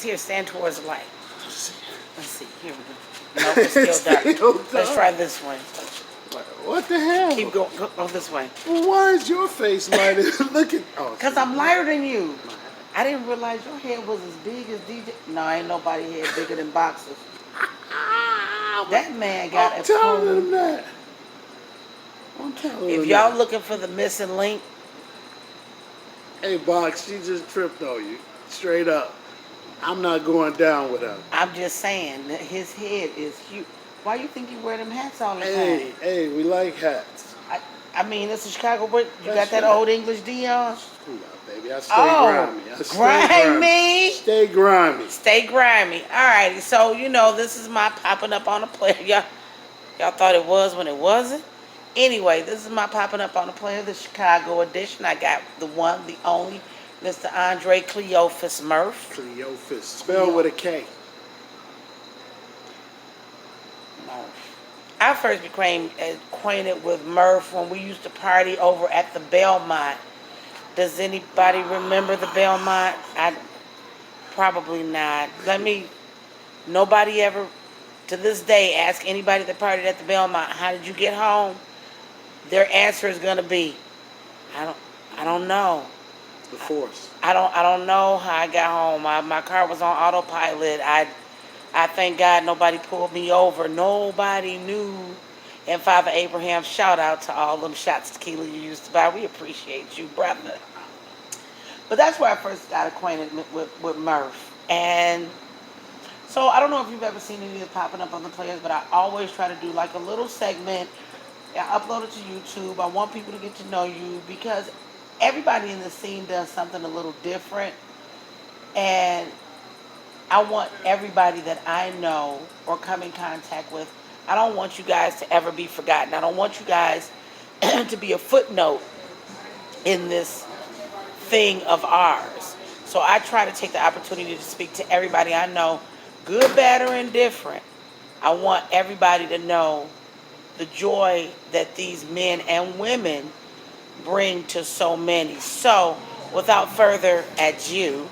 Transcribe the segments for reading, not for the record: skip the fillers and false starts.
Here, stand towards the light. Let's see. Here we go. No, it's still dark. Let's try this one. What the hell? Keep going. Go this way. Well, why is your face lighted? Look at. Oh, because I'm lighter than you. I didn't realize your head was as big as DJ. No, ain't nobody head bigger than boxers. That man got I'm telling him that. I'm telling him If y'all looking for the missing link. Hey, Box, she just tripped on you. Straight up. I'm not going down with her. I'm just saying that his head is huge. Why you think you wear them hats all the time? Hey, we like hats. I mean, it's a Chicago boy. You got that old English Dion? Cool out, baby. I stay grimy. Grimy. Stay grimy. Stay grimy. All righty. So, this is my popping up on a player. Y'all thought it was when it wasn't? Anyway, this is my popping up on the player, the Chicago edition. I got the one, the only, Mr. Andre Cleophas Murph. Cleophas. Spelled with a K. I first became acquainted with Murph when we used to party over at the Belmont. Does anybody remember the Belmont? Probably not. Nobody ever, to this day, ask anybody that partied at the Belmont, how did you get home? Their answer is going to be, I don't know. The force. I don't know how I got home. My car was on autopilot. I thank God nobody pulled me over. Nobody knew. And Father Abraham, shout out to all them shots of tequila you used to buy. We appreciate you, brother. But that's where I first got acquainted with Murph. And so I don't know if you've ever seen any of it popping up on the players, but I always try to do like a little segment. I upload it to YouTube. I want people to get to know you because everybody in the scene does something a little different. And I want everybody that I know or come in contact with, I don't want you guys to ever be forgotten. I don't want you guys to be a footnote in this thing of ours. So I try to take the opportunity to speak to everybody I know, good, bad, or indifferent. I want everybody to know the joy that these men and women bring to so many. So, without further ado,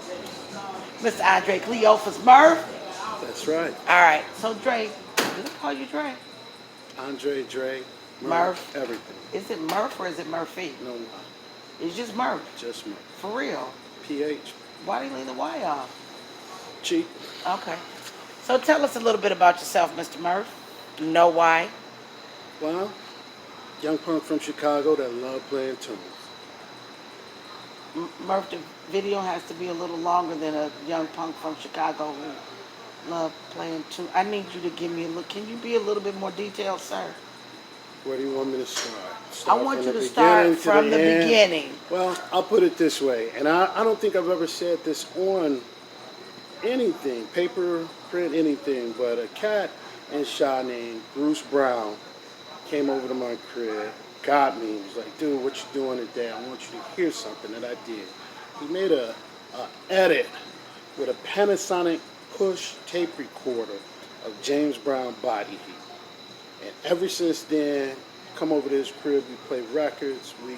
Mr. Andre Cleophas Murph. That's right. All right. So, Dre, did I call you Dre? Andre, Dre, Murph. Everything. Is it Murph or is it Murphy? No. It's just Murph. Just Murph. For real. PH. Why do you leave the Y off? Cheap. Okay. So tell us a little bit about yourself, Mr. Murph. Know why? Well, young punk from Chicago that love playing tunes. Murph, the video has to be a little longer than a young punk from Chicago who love playing tunes. I need you to give me a look. Can you be a little bit more detailed, sir? Where do you want me to start? I want you to start from the beginning. Well, I'll put it this way, and I don't think I've ever said this on anything, paper, print, anything, but a cat in Shaw named Bruce Brown came over to my crib, got me, he was like, dude, what you doing today? I want you to hear something that I did. He made a edit with a Panasonic push tape recorder of James Brown Body Heat. And ever since then, come over to his crib, we play records, we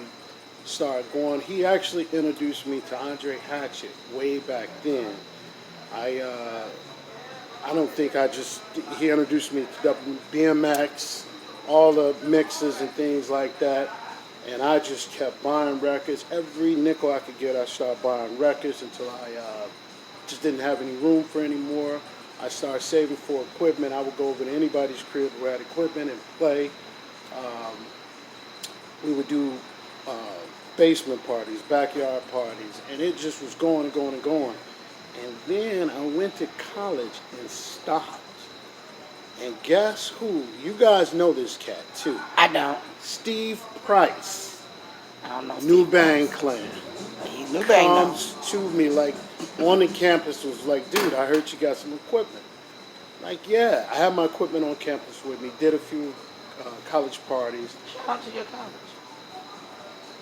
started going. He actually introduced me to Andre Hatchett way back then. I don't think he introduced me to BMX, all the mixes and things like that. And I just kept buying records. Every nickel I could get, I started buying records until I just didn't have any room for any more. I started saving for equipment. I would go over to anybody's crib who had equipment and play. We would do basement parties, backyard parties, and it just was going and going and going. And then I went to college and stopped. And guess who? You guys know this cat too. I don't. Steve Price. I don't know. New Bang Clan. New Bang comes to me like on the campus, was like, dude, I heard you got some equipment. Like, yeah, I have my equipment on campus with me. Did a few college parties. Shout out to your college.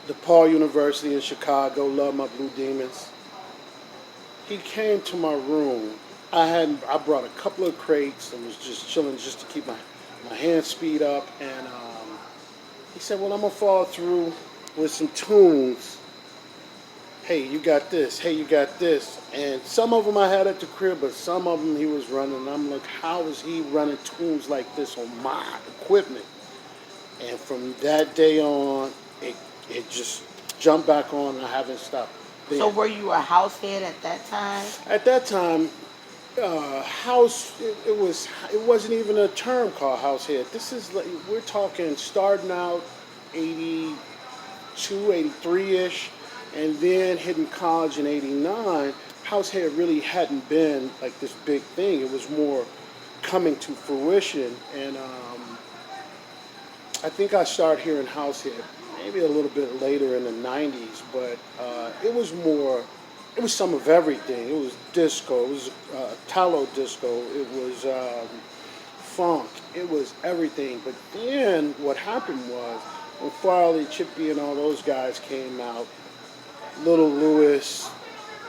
DePaul University in Chicago. Love my Blue Demons. He came to my room. I brought a couple of crates and was just chilling just to keep my hand speed up. And he said, well, I'm going to follow through with some tunes Hey, you got this. Hey, you got this. And some of them I had at the crib, but some of them he was running. And I'm like, how is he running tunes like this on my equipment? And from that day on, it just jumped back on, and I haven't stopped. So Then were you a house head at that time? at that time, house it wasn't even a term called house head. This is like we're talking starting out 82, 83 ish, and then hitting college in 89. House head really hadn't been like this big thing. It was more coming to fruition, and I think I started hearing house head maybe a little bit later in the 90s, but it was more, it was some of everything. It was disco, it was Italo disco, it was funk, it was everything. But then what happened was when Farley, Chippy, and all those guys came out, Little Lewis,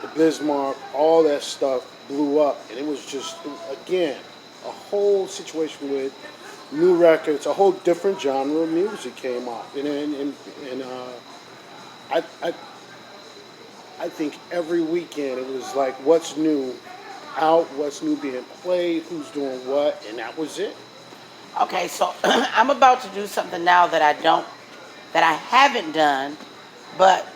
the Bismarck, all that stuff blew up, and it was just again a whole situation with new records, a whole different genre of music came off, and I, I I think every weekend it was like what's new out, what's new being played, who's doing what, and that was it. Okay, so I'm about to do something now that I haven't done, but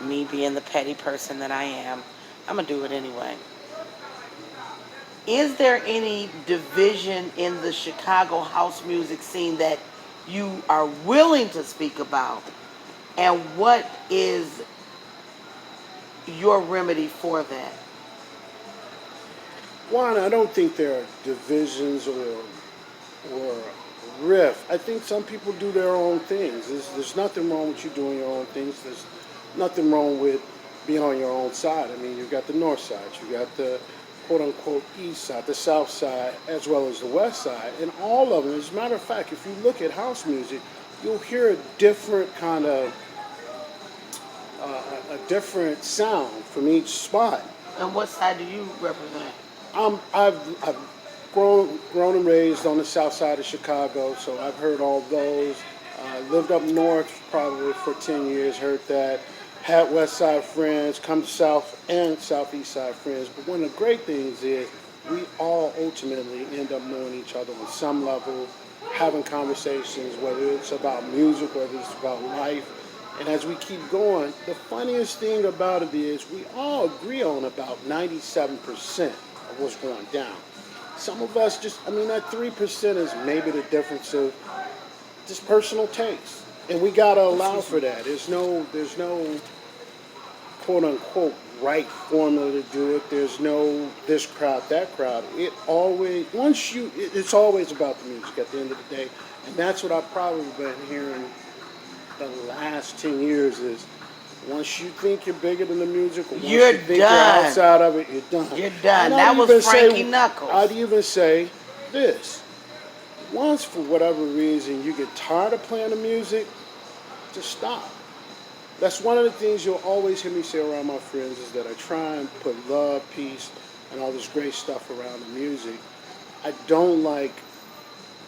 me being the petty person that I am, I'm gonna do it anyway. Is there any division in the Chicago house music scene that you are willing to speak about? And what is your remedy for that? One, I don't think there are divisions or rift. I think some people do their own things. There's nothing wrong with you doing your own things. There's nothing wrong with being on your own side. I mean, you got the north side, you got the quote unquote east side, the south side, as well as the west side, and all of them. As a matter of fact, if you look at house music, you'll hear a different kind of a different sound from each spot. And what side do you represent? I've grown and raised on the south side of Chicago, so I've heard all those. Lived up north probably for 10 years, heard that. Had west side friends, come to south and southeast side friends. But one of the great things is we all ultimately end up knowing each other on some level, having conversations, whether it's about music, whether it's about life. And as we keep going, the funniest thing about it is we all agree on about 97% of what's going down. Some of us just, I mean, that 3% is maybe the difference of just personal taste. And we gotta allow for that. There's no quote unquote right formula to do it. There's no this crowd, that crowd. It always, it's always about the music at the end of the day. And that's what I've probably been hearing the last 10 years is once you think you're bigger than the music, or once You're you think you're done. outside of it, you're done. You're done. And That I'd was even Frankie say, Knuckles. I'd even say this. Once, for whatever reason, you get tired of playing the music, just stop. That's one of the things you'll always hear me say around my friends is that I try and put love, peace, and all this great stuff around the music. I don't like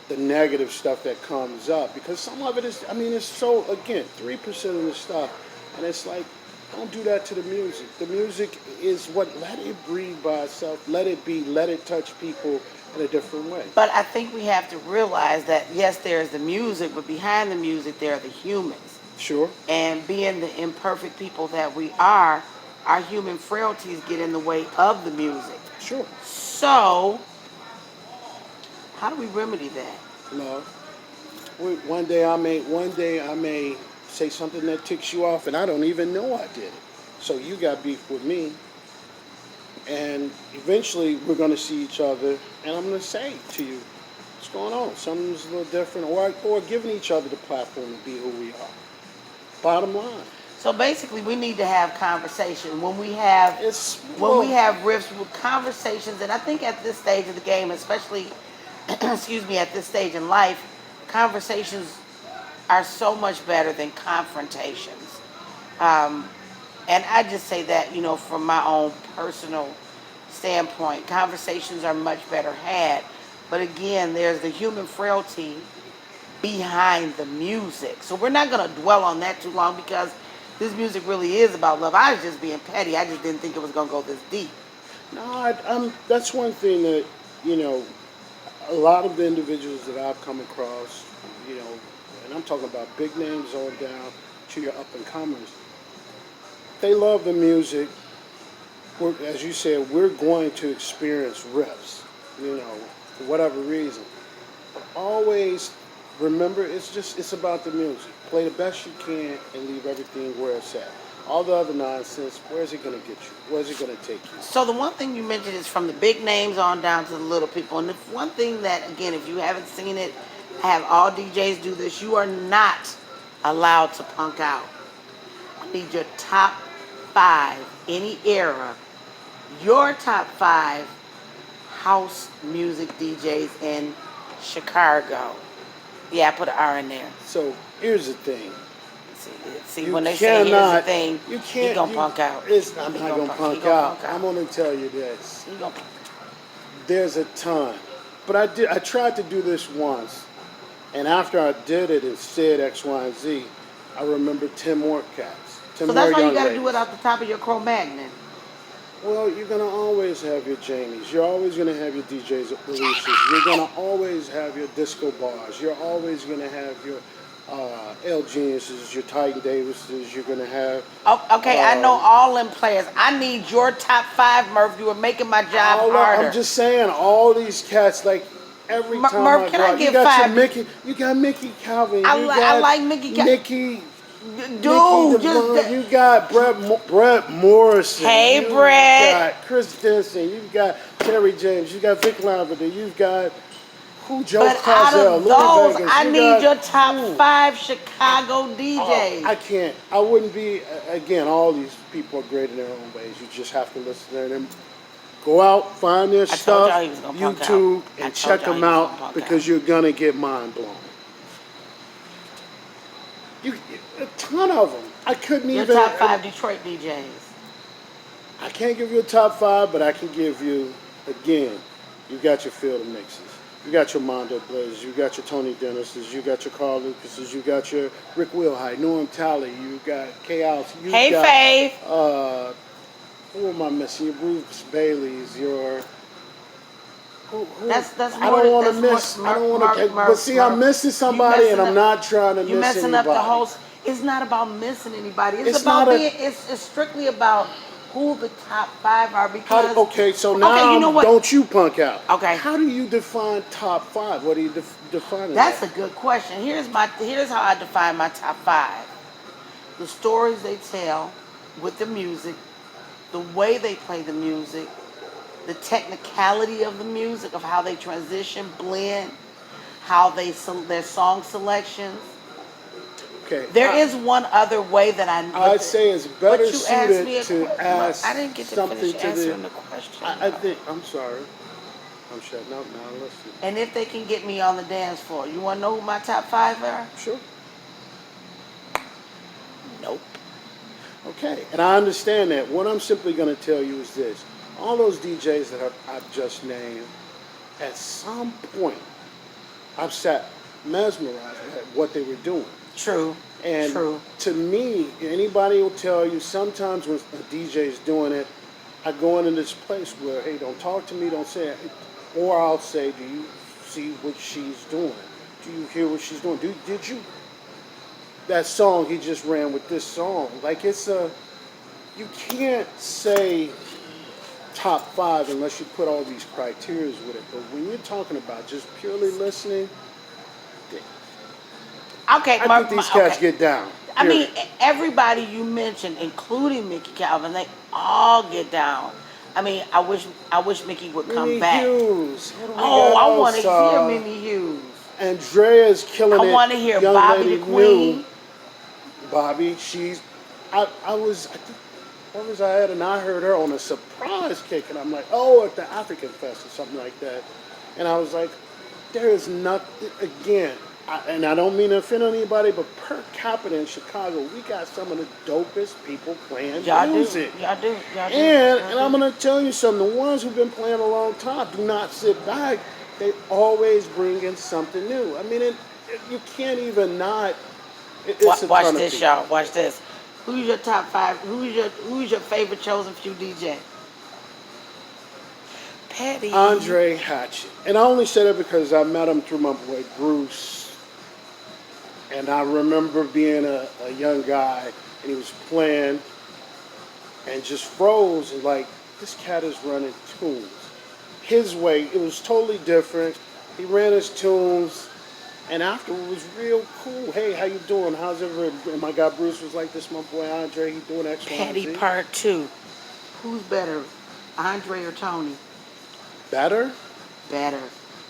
the negative stuff that comes up because some of it is, I mean, it's so, again, 3% of the stuff. And it's like, don't do that to the music. The music is what, let it breathe by itself, let it be, let it touch people in a different way. But I think we have to realize that yes, there's the music, but behind the music, there are the humans. Sure, And being the imperfect people that we are, our human frailties get in the way of the music. sure. So, how do we remedy that? Love. One day I may say something that ticks you off and I don't even know I did it. So you got beef with me, and eventually we're going to see each other, and I'm going to say to you, what's going on? Something's a little different, or giving each other the platform to be who we are. Bottom line, So basically, we need to have conversation when we have it's when we well, have riffs with conversations. And I think at this stage of the game, especially, excuse me, at this stage in life, conversations are so much better than confrontations. Um, and I just say that, from my own personal standpoint, conversations are much better had. But again, there's the human frailty behind the music. So we're not going to dwell on that too long because this music really is about love. I was just being petty. I just didn't think it was gonna go this deep. No, that's one thing that you know a lot of the individuals that I've come across, you know, and I'm talking about big names on down to your up and comers. They love the music. As you said, we're going to experience riffs, you know, for whatever reason. But always remember, it's about the music. Play the best you can and leave everything where it's at. All the other nonsense, where's it going to get you? Where's it going to take you? So the one thing you mentioned is from the big names on down to the little people. And the one thing that, again, if you haven't seen it, I have all DJs do this. You are not allowed to punk out. I need your top five, any era, your top five house music DJs in Chicago. Yeah, I put an R in there. So here's the thing. See, when they say here's the thing, you he can't. gonna punk out. I'm not gonna punk out. I'm gonna tell you this. He gonna punk. There's a ton, but I tried to do this once, and after I did it and said X, Y, and Z, I remembered 10 more cats. 10 So more that's why you young got to ladies. do it off the top of your Cro-Magnon. Well, you're gonna always have your Jamies. You're always gonna have your DJs releases. You're gonna always have your disco bars. You're always gonna have your L Geniuses, your Titan Davises. You're gonna have. Oh, okay, I know all them players. I need your top five, Murph. You were making my job harder. I'm just saying, all these cats, like every time Murph, I can go I out, get you got five? your Mickey. You got Mickey Calvin. I like Mickey Calvin. Mickey. Dude, you got Brett Morrison. Hey, you Brett. got Chris Denson. You've got Terry James. You got Vic Lavender. You've got Joe but out Cozell, of Louis those, Vegas. I You need got- your top five Chicago DJs. I can't. I wouldn't be. Again, all these people are great in their own ways. You just have to listen to them. Go out, find their told stuff, y'all he was gonna punk YouTube, out. I and told check y'all he them was gonna out punk because out. you're gonna get mind blown. You a ton of them. I couldn't Your even. top five Detroit DJs. I can't give you a top five, but I can give you again. You got your field of mixes. You got your Mondo Blazers. You got your Tony Dennis's. You got your Carl Lucas's. You got your Rick Wilhite, Norm Talley. You got Chaos. You Hey, got, Fave. who am I missing? Your Bruce Bailey's. Your who, That's I don't want to miss. I don't want to. But see, I'm missing somebody, and I'm not trying to You miss messing anybody. up the whole. It's not about missing anybody. It's It's about not a- being. It's strictly about who the top five are because. Okay, so now Okay, you know what? don't you punk out. Okay. How do you define top five? What do you define it That's a as? good question. Here's how I define my top five. The stories they tell with the music, the way they play the music, the technicality of the music, of how they transition, blend, how their song selections. Okay. There is one other way that I'd say it's better but you asked me suited a to ask I didn't get to something finish to answering the. the question. I think. I'm sorry. I'm shutting up now. Listen. And if they can get me on the dance floor, you want to know who my top five are? Sure. Nope. Okay. And I understand that. What I'm simply going to tell you is this: all those DJs that I've just named, at some point, I've sat mesmerized at what they were doing. True. And True. to me, anybody will tell you sometimes when a DJ is doing it, I go into this place where, hey, don't talk to me, don't say it. Or I'll say, do you see what she's doing? Do you hear what she's doing? Did you? That song he just ran with this song. Like you can't say top five unless you put all these criteria with it. But when you're talking about just purely listening, Okay, I think these cats get down. I mean, Period. everybody you mentioned, including Mickey Calvin, they all get down. I mean, I wish Mickey would come Minnie back. Hughes. Who do we Oh, got I want to else? hear Minnie Hughes. Andrea's killing it. I want to hear Young Bobby lady the Queen. New. Bobby, I think, what was I at? And I heard her on a surprise kick, and I'm like, oh, at the African Fest or something like that. And I was like, there is nothing, again, and I don't mean to offend anybody, but per capita in Chicago, we got some of the dopest people playing music. Y'all do. And I'm going to tell you something. The ones who've been playing a long time do not sit back. They always bring in something new. I mean, you can't even not. It's Watch a ton of this, people. y'all. Watch this. Who's your top five? Who's your favorite chosen few DJ? Petty. Andre Hatchett. And I only say that because I met him through my boy Bruce. And I remember being a young guy and he was playing and just froze and like, this cat is running tunes. His way, it was totally different. He ran his tunes and after it was real cool. Hey, how you doing? How's everything? And my guy Bruce was like, this my boy Andre, he doing X, Y, and Petty Z. Part Two. Who's better, Andre or Tony? Better? Better.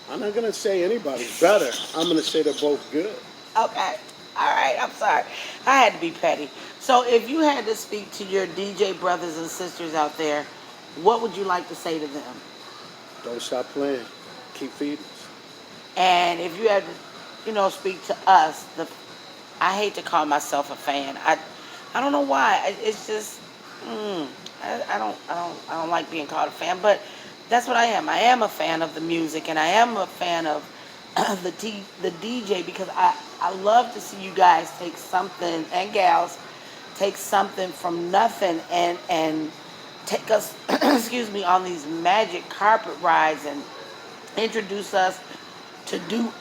I'm not gonna say anybody's better. I'm gonna say they're both good. Okay. All right. I'm sorry. I had to be petty. So, if you had to speak to your DJ brothers and sisters out there, what would you like to say to them? Don't stop playing. Keep feeding us. And if you had to, speak to us, I hate to call myself a fan. I don't know why. It's just, I don't like being called a fan, but that's what I am. I am a fan of the music, and I am a fan of the DJ because I love to see you guys take something and gals take something from nothing and take us excuse me on these magic carpet rides and introduce us to do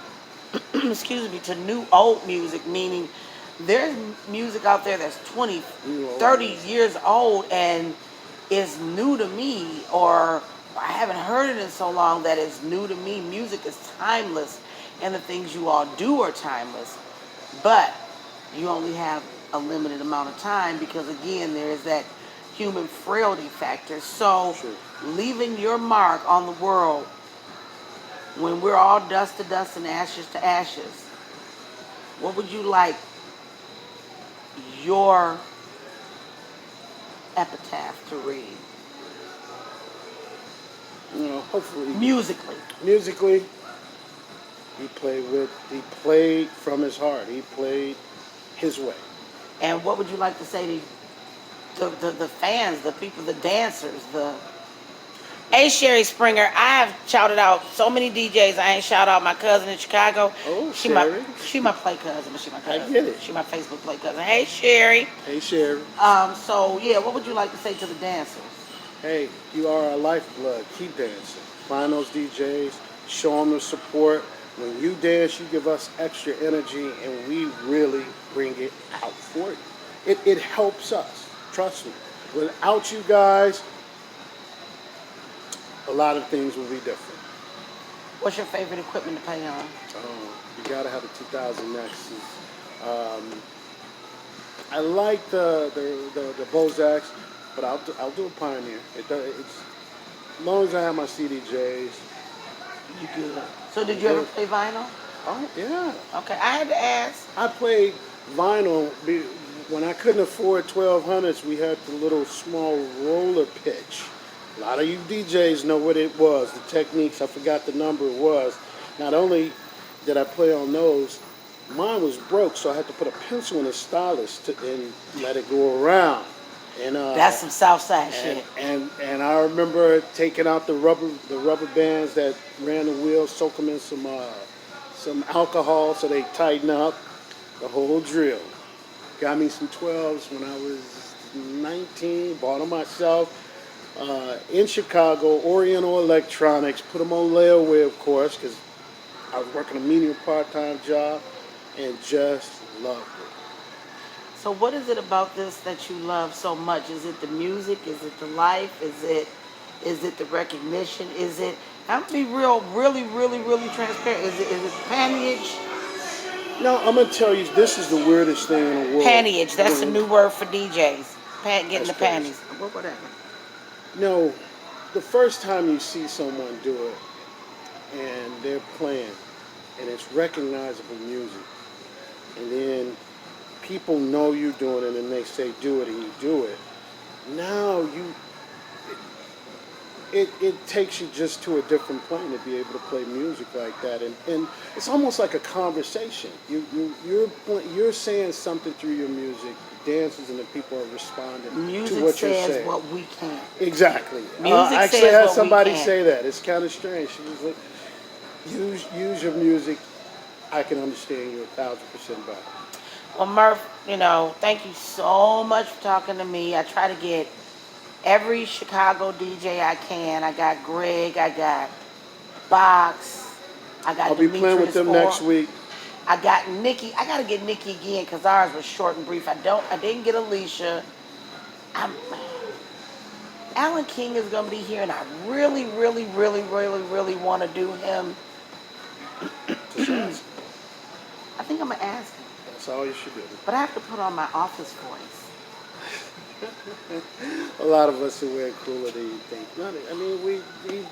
excuse me to new old music, meaning there's music out there that's 20, You know, 30 years old and is new to me, or I haven't heard it in so long that it's new to me. Music is timeless and the things you all do are timeless, but you only have a limited amount of time because again there is that human frailty factor. So sure. leaving your mark on the world when we're all dust to dust and ashes to ashes, what would you like your epitaph to read You know, hopefully musically? musically, he played from his heart. He played his way. And what would you like to say to the fans, the people, the dancers, the Hey Sherry Springer, I have shouted out so many DJs. I ain't shout out my cousin in Chicago. Oh, She my Sherry. she my play cousin, but she my I cousin. get it. She my Facebook play cousin. Hey Sherry. Hey, Sherry. So yeah, what would you like to say to the dancers? Hey, you are our lifeblood. Keep dancing. Find those DJs. Show them the support. When you dance, you give us extra energy, and we really bring it out for you. It helps us. Trust me. Without you guys, a lot of things will be different. What's your favorite equipment to play on? You gotta have a 2000 Nexus. I like the Bozaks, but I'll do a Pioneer. It's as long as I have my CDJs. You good. So did you ever play vinyl? Oh yeah, Okay, I had to ask. I played vinyl when I couldn't afford 1200s. We had the little small roller pitch. A lot of you DJs know what it was. The techniques. I forgot the number it was. Not only did I play on those, mine was broke, so I had to put a pencil in a stylus and let it go around. And That's some Southside and, shit. and I remember taking out the rubber bands that ran the wheels, soak them in some alcohol so they tighten up. The whole drill. Got me some 12s when I was 19. Bought them myself in Chicago. Oriental Electronics. Put them on layaway, of course, because I was working a medium part-time job and just loved it. So what is it about this that you love so much? Is it the music? Is it the life? Is it the recognition? Is it I'm gonna be really transparent. Is it panage? Now, I'm going to tell you, this is the weirdest thing in the world. Panage, that's a When- new word for DJs. Getting That's the crazy. panties. Whatever. No, the first time you see someone do it and they're playing and it's recognizable music, and then people know you're doing it and they say do it and you do it, now it takes you just to a different plane to be able to play music like that, and it's almost like a conversation. You're saying something through your music, dances, and the people are responding to Music what you're says saying. what we can't. Exactly. Music I actually says had what we somebody can't. say that. It's kind of strange. She was like, use your music. I can understand you 1000% better. Well, Murph, thank you so much for talking to me. I try to get every Chicago DJ I can. I got Greg, I got Box, I I'll got be playing with Demetrius them Orr, next week. I got Nikki. I gotta get Nikki again because ours was short and brief. I didn't get Alicia. I'm, Alan King is gonna be here, and I really, really, really, really, really want to do him. Just ask. I think I'm gonna ask him, That's all you should do. but I have to put on my office voice. A lot of us are way cooler than you think. I mean,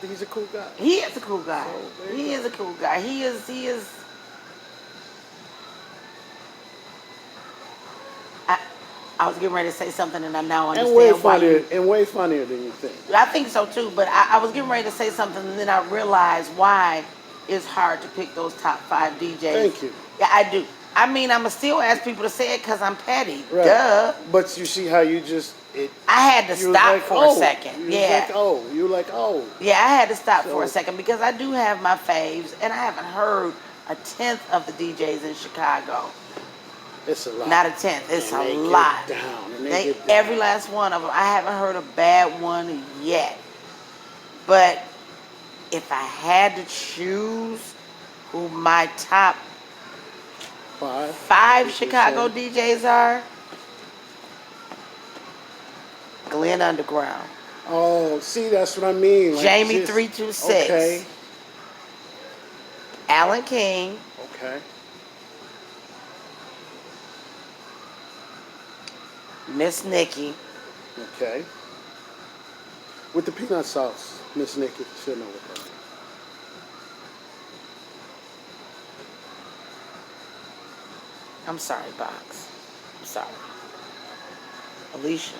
he's a cool guy. He is a cool guy. So, there you He go. is a cool guy. He is. I, I was getting ready to say something, and I now And way understand why funnier, you. and way funnier than you think. I think so too, but I was getting ready to say something, and then I realized why it's hard to pick those top 5 DJs. Thank you. Yeah, I do. I mean, I'ma still ask people to say it because I'm petty. Right. Duh. But you see how you just it. I had to You was stop like, for oh. a second. You was Yeah. like, oh. You were like, oh. Yeah, I had to stop for a So- second because I do have my faves, and I haven't heard a tenth of the DJs in Chicago. It's a lot. Not a tenth. It's And a they get lot. down, and they They get down. every last one of them. I haven't heard a bad one yet. But if I had to choose who my top 5 Did you Chicago say? DJs are, Glenn Underground, Oh, see, that's what I mean. Like, Jamie just- 326, Okay. Alan King, Okay. Miss Nikki, Okay. With the peanut sauce, Miss Nikki should know what that is. I'm sorry, Box. I'm sorry. Alicia.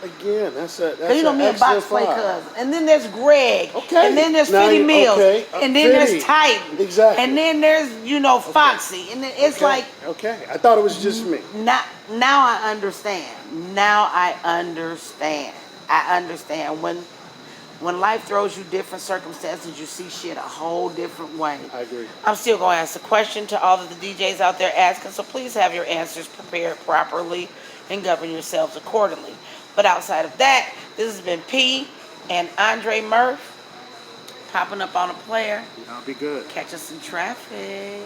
Again, that's a Cause me and extra Box play 5. cousin. And then there's Greg. Okay. And then there's Now Fitty you- Mills. okay. And then Fitty. there's Titan. Exactly. And then there's, Foxy. And then it's Okay. like, Okay. I thought it was just me. now I understand. Now I understand. I understand. When life throws you different circumstances, you see shit a whole different way. I agree. I'm still going to ask the question to all of the DJs out there asking, so please have your answers prepared properly and govern yourselves accordingly. But outside of that, this has been P and Andre Murph popping up on a player. I'll be good. Catch us in traffic.